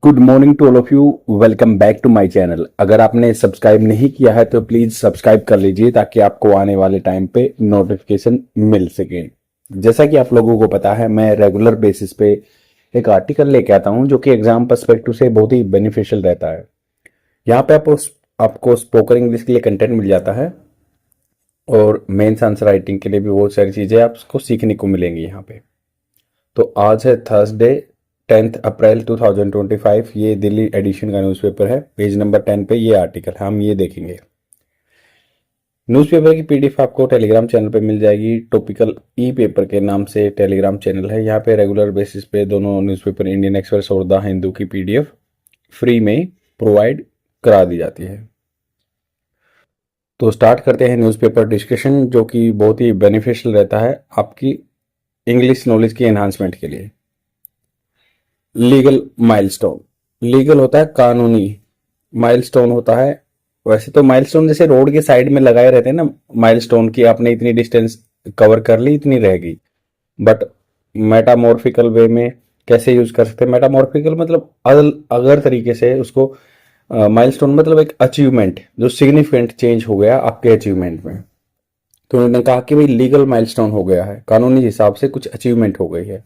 Good morning to all of you. Welcome back to my channel. अगर आपने subscribe नहीं किया है तो प्लीज सब्सक्राइब कर लीजिए ताकि आपको आने वाले टाइम पे नोटिफिकेशन मिल सके। जैसा कि आप लोगों को पता है, मैं रेगुलर बेसिस पे एक आर्टिकल लेके आता हूं जो कि एग्जाम पर्सपेक्टिव से बहुत ही बेनिफिशियल रहता है। यहाँ पे आपको स्पोकन इंग्लिश के लिए कंटेंट मिल जाता है और मेंस आंसर राइटिंग के लिए भी बहुत सारी चीजें आपको सीखने को मिलेंगी यहाँ पे। तो आज है थर्सडे 10 अप्रैल 2025। ये दिल्ली एडिशन का न्यूज़पेपर है। पेज नंबर 10 पे ये आर्टिकल है, हम ये देखेंगे। न्यूज़पेपर की पीडीएफ आपको टेलीग्राम चैनल पे मिल जाएगी। टॉपिकल ई पेपर के नाम से टेलीग्राम चैनल है। यहाँ पे रेगुलर बेसिस पे दोनों न्यूज़पेपर इंडियन एक्सप्रेस और द हिंदू की पीडीएफ फ्री में प्रोवाइड करा दी जाती है। तो स्टार्ट करते हैं न्यूज़पेपर डिस्कशन, जो कि बहुत ही बेनिफिशियल रहता है आपकी इंग्लिश नॉलेज की एनहांसमेंट के लिए। Legal milestone. लीगल होता है कानूनी, माइलस्टोन होता है, वैसे तो माइलस्टोन जैसे रोड के साइड में लगाए रहते हैं ना, माइलस्टोन की आपने इतनी डिस्टेंस कवर कर ली, इतनी रहेगी। बट मेटामॉर्फिकल वे में कैसे यूज कर सकते हैं? मेटामॉर्फिकल मतलब अगर तरीके से उसको माइलस्टोन मतलब एक अचीवमेंट जो सिग्निफिकेंट चेंज हो गया आपके अचीवमेंट में। तो उन्होंने कहा कि भाई लीगल माइलस्टोन हो गया है, कानूनी हिसाब से कुछ अचीवमेंट हो गई है।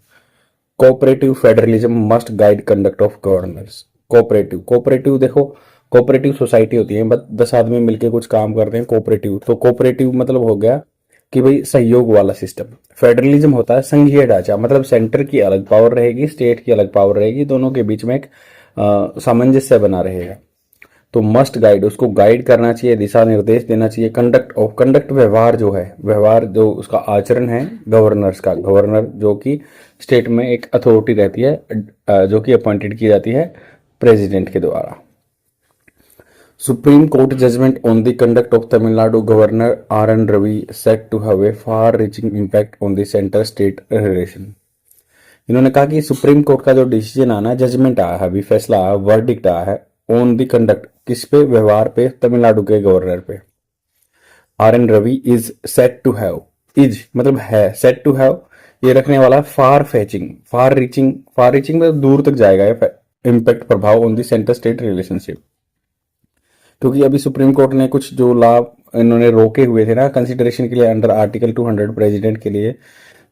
Cooperative federalism must guide conduct of governance. Cooperative देखो, कोऑपरेटिव सोसाइटी होती है, बस 10 आदमी मिलके कुछ काम करते हैं, कोऑपरेटिव। तो कोऑपरेटिव मतलब हो गया कि भाई सहयोग वाला सिस्टम। फेडरलिज्म होता है संघीय ढांचा, मतलब सेंटर की अलग पावर रहेगी, स्टेट की अलग पावर रहेगी, दोनों के बीच में एक सामंजस्य बना रहेगा। तो मस्ट गाइड, उसको गाइड करना चाहिए, दिशा निर्देश देना चाहिए। कंडक्ट व्यवहार जो है, व्यवहार जो उसका आचरण है गवर्नर्स का। गवर्नर जो कि स्टेट में एक अथॉरिटी रहती है जो कि अपॉइंटेड की जाती है प्रेसिडेंट के द्वारा। Supreme court judgement on the conduct of Tamil Nadu governor RN Ravi set to have a far reaching impact on the centre state relation. इन्होंने कहा कि सुप्रीम कोर्ट का जो डिसीजन आना, जजमेंट आया है, अभी फैसला आया, वर्डिक्ट आया है ऑन द कंडक्ट, किस पे? व्यवहार पे, तमिलनाडु के गवर्नर पे। RN Ravi is set to have, is मतलब है, सेट टू हैव ये रखने वाला फार फेचिंग, फार रीचिंग मतलब दूर तक जाएगा ये इम्पैक्ट, प्रभाव on the centre state relationship. क्योंकि अभी सुप्रीम कोर्ट ने कुछ जो लाभ इन्होंने रोके हुए थे ना कंसिडरेशन के लिए अंडर आर्टिकल 200 प्रेसिडेंट के लिए,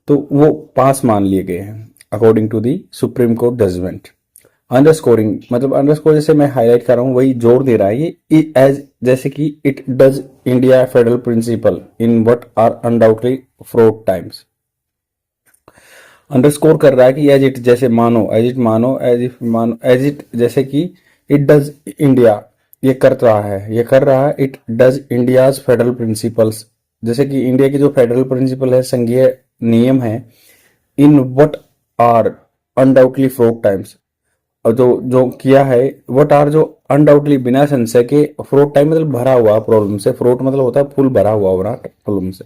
तो वो पास मान लिए गए हैं according to the supreme court judgment. Underscoring मतलब अंडरस्कोर जैसे मैं हाईलाइट कर रहा हूं, वही जोर दे रहा है ये एज, जैसे कि it does India federal principle in what are undoubtedly fraught times. Underscore कर रहा है कि एज इट, जैसे मानो, एज इट मानो, एज इफ मानो, एज इट जैसे कि इट डज इंडिया, ये कर रहा है, ये कर रहा है, it does India's federal principles, जैसे कि इंडिया की जो फेडरल प्रिंसिपल है, संघीय नियम है, in what are undoubtedly fraught times, और जो जो किया है, व्हाट आर जो अनडाउटली बिना संशय के, फ्रॉड टाइम मतलब भरा हुआ प्रॉब्लम से, फ्रॉड मतलब होता है फुल भरा हुआ होना प्रॉब्लम से।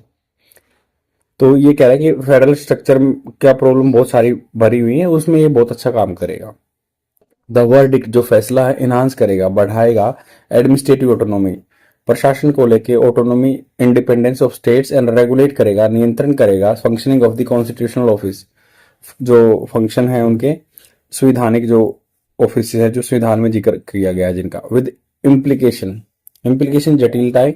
तो ये कह रहा है कि फेडरल स्ट्रक्चर क्या प्रॉब्लम बहुत सारी भरी हुई है, उसमें ये बहुत अच्छा काम करेगा। द वर्डिक्ट जो फैसला है, इनहांस करेगा, बढ़ाएगा एडमिनिस्ट्रेटिव ऑटोनॉमी, प्रशासन को लेके autonomy, independence of states and regulate करेगा, नियंत्रण करेगा functioning of the constitutional office, जो फंक्शन है उनके संवैधानिक जो ऑफिस है, जो संविधान में जिक्र किया गया है जिनका, विद इम्प्लीकेशन जटिलताएं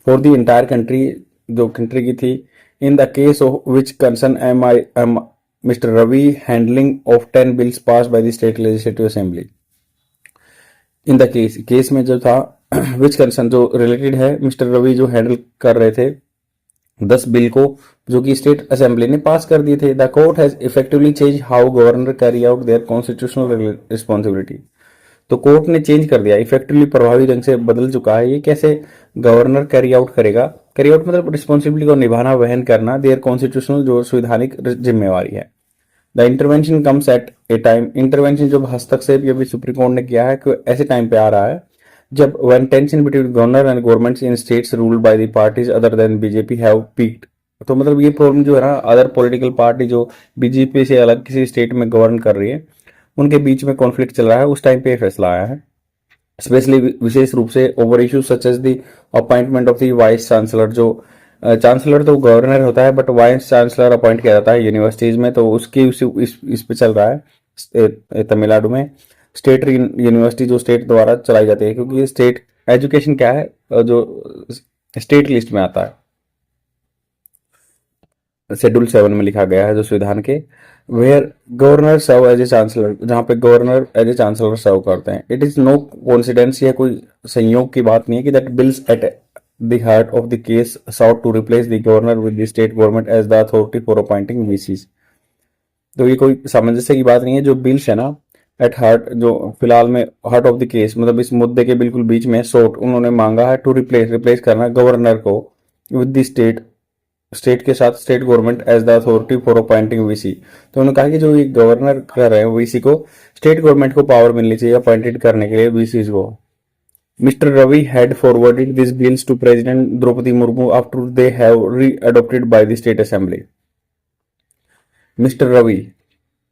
फॉर द इंटायर कंट्री, जो कंट्री की थी। In the case of which concern um mister Ravi handling of 10 bills pass by the state legislative assembly. In the case में जो था विच कंसर्न जो रिलेटेड है, मिस्टर रवि जो हैंडल कर रहे थे 10 बिल को, जो कि स्टेट असेंबली ने पास कर दिए थे। The court has effectively change how governor carry out their constitutional responsibility. तो कोर्ट ने चेंज कर दिया, इफेक्टिवली प्रभावी ढंग से बदल चुका है ये, कैसे गवर्नर कैरी आउट करेगा। कैरी आउट मतलब रिस्पॉन्सिबिलिटी को निभाना, वहन करना, देयर कॉन्स्टिट्यूशनल जो संवैधानिक जिम्मेवारी है। The intervention comes at A time, intervention जो हस्तक्षेप ये भी सुप्रीम कोर्ट ने किया है कि ऐसे टाइम पे आ रहा है जब when tension between governor and governments in states ruled by the parties other than BJP have peaked. तो मतलब ये प्रॉब्लम जो है ना, अदर पॉलिटिकल पार्टी जो बीजेपी से अलग किसी स्टेट में गवर्न कर रही है, उनके बीच में कॉन्फ्लिक्ट चल रहा है, उस टाइम पे फैसला आया है। स्पेशली विशेष रूप से over issue such as the appointment of the vice chancellor, जो चांसलर तो गवर्नर होता है बट वाइस चांसलर अपॉइंट किया जाता है यूनिवर्सिटीज में, तो उसकी इस पे चल रहा है। तमिलनाडु में स्टेट यूनिवर्सिटी जो स्टेट द्वारा चलाई जाती है, क्योंकि स्टेट एजुकेशन क्या है, जो स्टेट लिस्ट में आता है, शेड्यूल 7 में लिखा गया है जो संविधान के, where governor serve as a chancellor, जहाँ पे governor as a chancellor serve करते हैं। इट इज नो कोइंसिडेंस, यह कोई संयोग की बात नहीं है कि that bills at the heart of the case sought to replace the governor with the state government as the authority for appointing VCs. तो ये कोई सामंजस्य की बात नहीं है। जो बिल्स है ना, एट हार्ट, जो फिलहाल में हार्ट ऑफ द केस, मतलब इस मुद्दे के बिल्कुल बीच में, सोट उन्होंने मांगा है टू रिप्लेस करना गवर्नर को विद द स्टेट के साथ state government as the authority for appointing VC. तो उन्होंने कहा कि जो ये गवर्नर कर रहे हैं वीसी को, स्टेट गवर्नमेंट को पावर मिलनी चाहिए अपॉइंटेड करने के लिए वीसीज को। Mister Ravi had forwarded this bills to president Droupadi Murmu after they have re adopted by the state assembly. Mister Ravi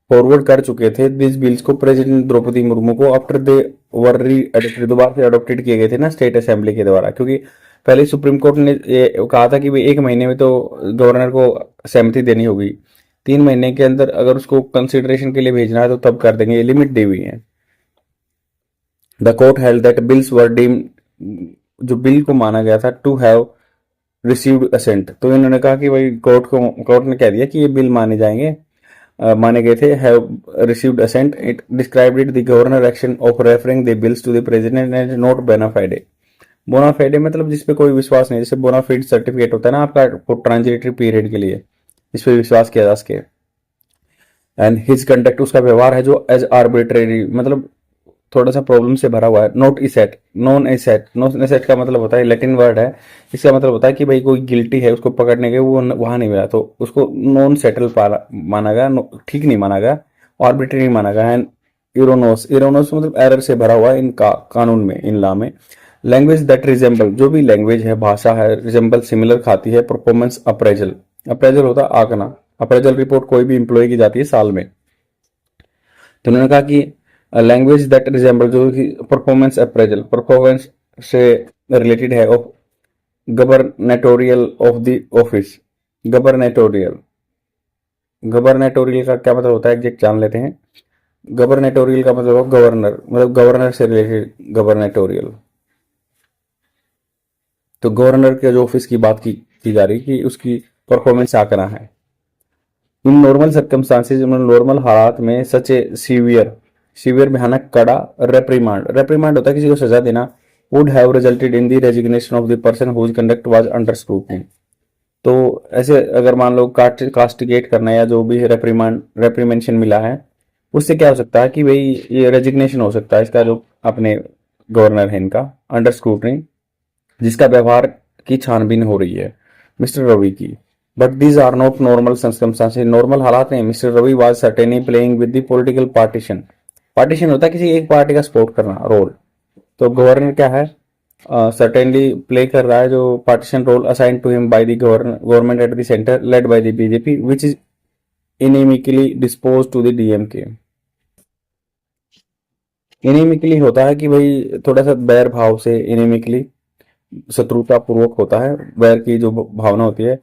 forward कर चुके थे दिस बिल्स को प्रेसिडेंट द्रौपदी मुर्मू को आफ्टर दे वर री अडॉप्टेड, दोबारा से अडॉप्टेड किए गए थे ना स्टेट असेंबली के द्वारा, क्योंकि पहले सुप्रीम कोर्ट ने ये कहा था कि भाई 1 महीने में तो गवर्नर को सहमति देनी होगी, 3 महीने के अंदर अगर उसको कंसिडरेशन के लिए भेजना है तो तब कर देंगे, ये लिमिट दी हुई है। The court held that bills were deemed, जो बिल को माना गया था टू हैव रिसीव्ड असेंट, तो इन्होंने कहा कि भाई कोर्ट ने कह दिया कि ये बिल माने जाएंगे, माने गए थे, have received assent. It described it the governor action of referring the bills to the president and not bona fide. Bona fide मतलब जिसपे कोई विश्वास नहीं, जैसे बोनाफाइड सर्टिफिकेट होता है ना आपका ट्रांजिटरी पीरियड के लिए, इस पे विश्वास किया जा सके। एंड हिज कंडक्ट, उसका व्यवहार है जो एज आर्बिट्रेरी, मतलब थोड़ा सा प्रॉब्लम से भरा हुआ है। Not asset, non asset, non asset का मतलब होता है, लैटिन वर्ड है, इसका मतलब होता है कि भाई कोई गिल्टी है, उसको पकड़ने के वो वहां नहीं मिला तो उसको नॉन सेटल माना गया, ठीक नहीं माना गया, आर्बिट्रेरी माना गया। एंड इरोनोस, इरोनोस मतलब एरर से भरा हुआ है इनका कानून में, इन लॉ में। लैंग्वेज दैट रिजेंबल, जो भी लैंग्वेज है, भाषा है, रिजेंबल सिमिलर खाती है। परफॉर्मेंस अप्रेजल, अप्रेजल होता है आंकना, अप्रेजल रिपोर्ट कोई भी इंप्लॉय की जाती है साल में। तो उन्होंने कहा कि लैंग्वेज दैट रिजेंबल, जो कि परफॉर्मेंस अप्रेजल, परफॉर्मेंस से रिलेटेड है, ऑफ गवर्नेटोरियल ऑफ द ऑफिस। गवर्नेटोरियल, गवर्नेटोरियल का क्या मतलब होता है एग्जैक्ट जान लेते हैं। गवर्नेटोरियल का मतलब गवर्नर, मतलब गवर्नर से रिलेटेड गवर्नेटोरियल। तो गवर्नर के जो ऑफिस की बात की जा रही कि उसकी परफॉर्मेंस आंकना है। इन नॉर्मल सर्कमस्टांसेस, नॉर्मल हालात में, सच ए सीवियर भयानक, कड़ा, रेप्रीमांड, रेप्रीमांड होता है किसी को सजा देना, would have resulted in the resignation of the person whose conduct was under scrutiny. तो ऐसे अगर मान लो कास्टिगेट करना या जो भी रेप्रीमेंशन मिला है, उससे क्या हो सकता है कि भाई ये रेजिग्नेशन हो सकता है इसका, जो अपने गवर्नर है इनका, अंडर स्क्रूटनी, जिसका व्यवहार की छानबीन हो रही है मिस्टर रवि की। But these are not normal circumstances, normal हालात नहीं। Mister Ravi was certainly playing with the political partisan, partisan होता है किसी एक पार्टी का सपोर्ट करना, रोल। तो गवर्नर क्या है, सर्टेनली प्ले कर रहा है जो partisan role assign to him by the government at the centre led by the BJP which is inimically disposed to the DMK. Inimically होता है कि भाई थोड़ा सा बैर भाव से, इनिमिकली शत्रुता पूर्वक होता है, बैर की जो भावना होती है।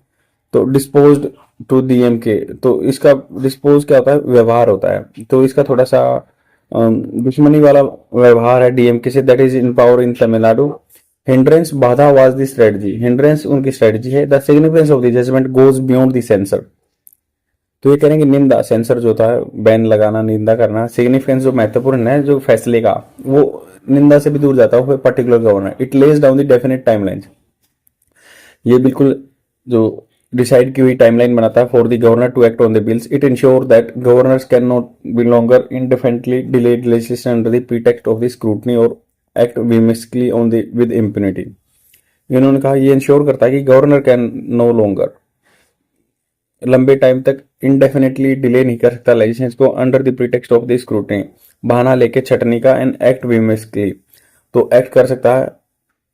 तो डिस्पोज्ड टू डीएमके, तो इसका डिस्पोज क्या होता है, व्यवहार होता है। तो इसका थोड़ा सा दुश्मनी वाला व्यवहार है डीएमके से, that is in power in Tamil Nadu. Hindrance, बाधा वाज द स्ट्रेटजी, हिंड्रेंस उनकी स्ट्रेटजी है। The significance of the judgement goes beyond the censure, तो ये करेंगे निंदा, सेंसर जो होता है बैन लगाना, निंदा करना। सिग्निफिकेंस जो महत्वपूर्ण है जो फैसले का, वो निंदा से भी दूर जाता है particular governor. It lays down the definite timeline, ये बिल्कुल जो डिसाइड की हुई टाइमलाइन बनाता है for the governor to act on the bills. It ensure that governors can not be longer indefinitely delayed legislation under the pretext of the scrutiny और act whimsically on the with impunity. इन्होंने कहा ये ensure करता है कि governor can no longer, लंबे time तक indefinitely delay नहीं कर सकता लेजिस्लेशन को under the pretext of the scrutiny, बहाना लेके छटनी का। एंड एक्ट विमिस्कली, तो एक्ट कर सकता है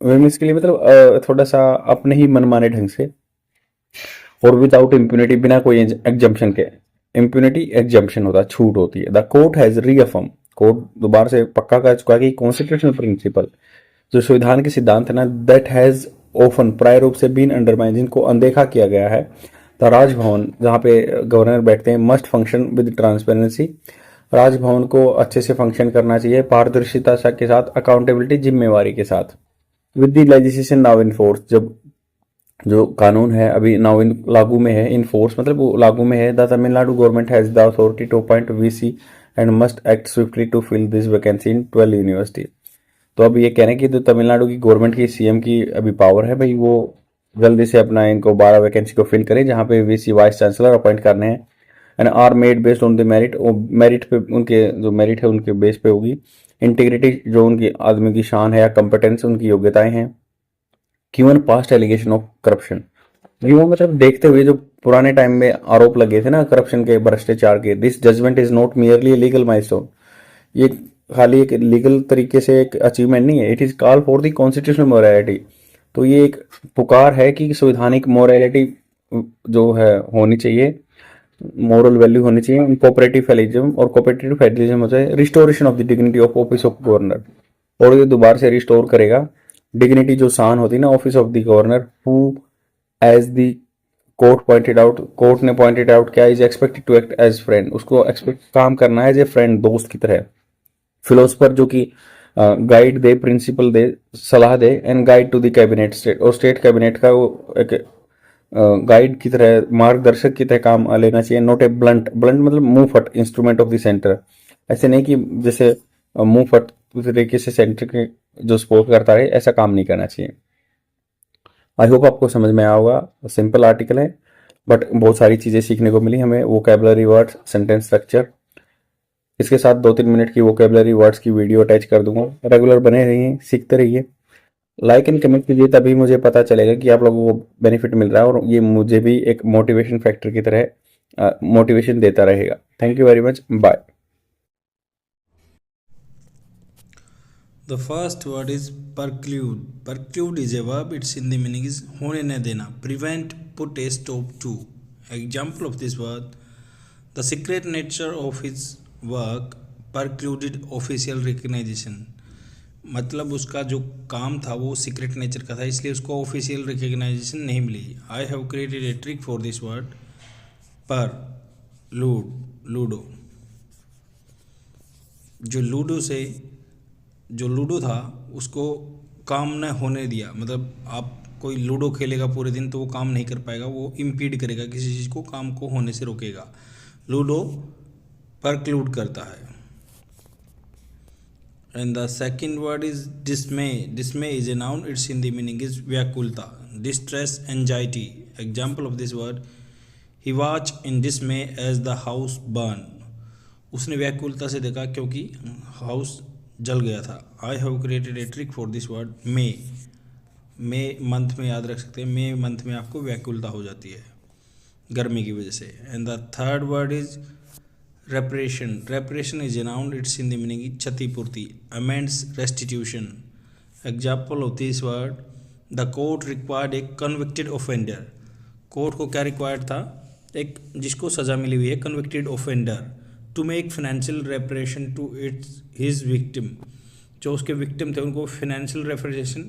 विमिस्कली मतलब थोड़ा सा अपने ही मनमाने ढंग से, और विदाउट इम्प्यूनिटी, बिना कोई एग्जम्पशन के। इम्प्यूनिटी एग्जम्पशन होता है, छूट होती है। The court has reaffirm, court दोबारा से पक्का कर चुका है कि कॉन्स्टिट्यूशनल प्रिंसिपल, जो संविधान के सिद्धांत है ना, दैट हैज ओफन, प्राय रूप से बीन अंडरमाइन, जिनको अनदेखा किया गया है। द राजभवन, जहाँ पे गवर्नर बैठते हैं, must function with transparency, Raj Bhavan को अच्छे से फंक्शन करना चाहिए पारदर्शिता के साथ, अकाउंटेबिलिटी, जिम्मेवारी के साथ। With the legislation now in force, जब जो कानून है अभी नाउ इन लागू में है, इन फोर्स मतलब वो लागू में है, the Tamil Nadu government has the authority to appoint VC and must act swiftly to fill this vacancy in 12 university. तो अब ये कह रहे हैं कि जो तमिलनाडु की गवर्नमेंट की, सीएम की अभी पावर है भाई, वो जल्दी से अपना इनको 12 वैकेंसी को फिल करें जहाँ पे वीसी वाइस चांसलर अपॉइंट करने हैं, and are made based on the merit, merit पे उनके जो मेरिट है उनके बेस पे होगी। इंटीग्रिटी, जो उनकी आदमी की शान है या कंपिटेंस, उनकी योग्यताएं हैं। Given past allegation of corruption, वो मतलब देखते हुए जो पुराने टाइम में आरोप लगे थे ना करप्शन के, भ्रष्टाचार के, this judgement is not merely legal milestone, ये खाली एक लीगल तरीके से एक अचीवमेंट नहीं है, it is call for the constitutional morality. तो ये एक पुकार है कि संवैधानिक मोरालिटी जो है होनी चाहिए, मोरल वैल्यू होनी चाहिए, कोऑपरेटिव फेडरलिज्म, और कोऑपरेटिव फेडरलिज्म होता है restoration of the dignity of office of governor, और ये दोबारा से रिस्टोर करेगा डिग्निटी, जो शान होती है ना office of the governor, who as the court pointed out, court ने पॉइंटेड आउट क्या, is expected to act as friend, उसको एक्सपेक्ट काम करना है एज ए फ्रेंड, दोस्त की तरह। फिलोसफर, जो कि गाइड दे, प्रिंसिपल दे, सलाह दे, and guide to the cabinet state, और स्टेट कैबिनेट का वो एक गाइड की तरह, मार्गदर्शक की तरह काम लेना चाहिए। नॉट ए ब्लंट, ब्लंट मतलब मुंह फट इंस्ट्रूमेंट ऑफ द सेंटर, ऐसे नहीं कि जैसे मुंह फट तरीके से सेंटर के जो सपोर्ट करता रहे, ऐसा काम नहीं करना चाहिए। आई होप आपको समझ में आया होगा, सिंपल आर्टिकल है बट बहुत सारी चीज़ें सीखने को मिली हमें, वोकैबुलरी वर्ड्स, सेंटेंस स्ट्रक्चर, इसके साथ 2-3 मिनट की वोकैबुलरी वर्ड्स की वीडियो अटैच कर दूंगा। रेगुलर बने रहिए, सीखते रहिए, लाइक एंड कमेंट कीजिए, तभी मुझे पता चलेगा कि आप लोगों को बेनिफिट मिल रहा है, और ये मुझे भी एक मोटिवेशन फैक्टर की तरह मोटिवेशन देता रहेगा। Thank you very much, bye. The first word is preclude. Preclude is a verb. Its Hindi meaning is होने न देना, prevent, put a stop to. Example of this word: the secret nature of his work precluded official recognition. मतलब उसका जो काम था वो secret nature का था, इसलिए उसको ऑफिशियल रिकग्नाइजेशन नहीं मिली। I have created a trick for this word, पर लूडो, जो लूडो था उसको काम न होने दिया, मतलब आप कोई लूडो खेलेगा पूरे दिन तो वो काम नहीं कर पाएगा, वो इम्पीड करेगा किसी चीज़ को, काम को होने से रोकेगा। लूडो परक्लूड करता है। And the second word is dismay. Dismay is a noun. Its Hindi meaning is व्याकुलता, distress, anxiety. Example of this word: he watch in dismay as the house burn. उसने व्याकुलता से देखा क्योंकि हाउस जल गया था। I have created a trick for this word, May month में याद रख सकते हैं, मे मंथ में आपको व्याकुलता हो जाती है गर्मी की वजह से। And the third word is reparation. Reparation is a noun. Its Hindi meaning is क्षतिपूर्ति, amends, restitution. Example of this word: the court required a convicted offender. Court को क्या रिक्वायर्ड था? एक जिसको सज़ा मिली हुई है, convicted offender, to make financial reparation to his victim. जो उसके विक्टिम थे उनको फाइनेंशियल रेपरेशन,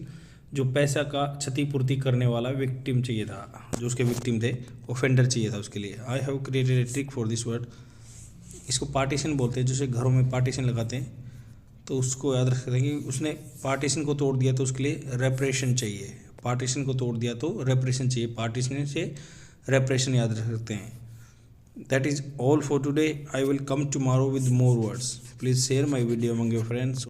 जो पैसा का क्षतिपूर्ति करने वाला विक्टिम चाहिए था, जो उसके विक्टिम थे, ऑफेंडर चाहिए था उसके लिए। आई have created a trick for this word. इसको पार्टीशन बोलते हैं, जैसे घरों में पार्टीशन लगाते हैं, तो उसको याद रख सकते हैं कि उसने पार्टीशन को तोड़ दिया तो उसके लिए रेपरेशन चाहिए, पार्टीशन को तोड़ दिया तो रेपरेशन चाहिए, पार्टीशन से रेपरेशन याद रख सकते हैं। That is all for today. I will come tomorrow with more words. Please share my video among your friends.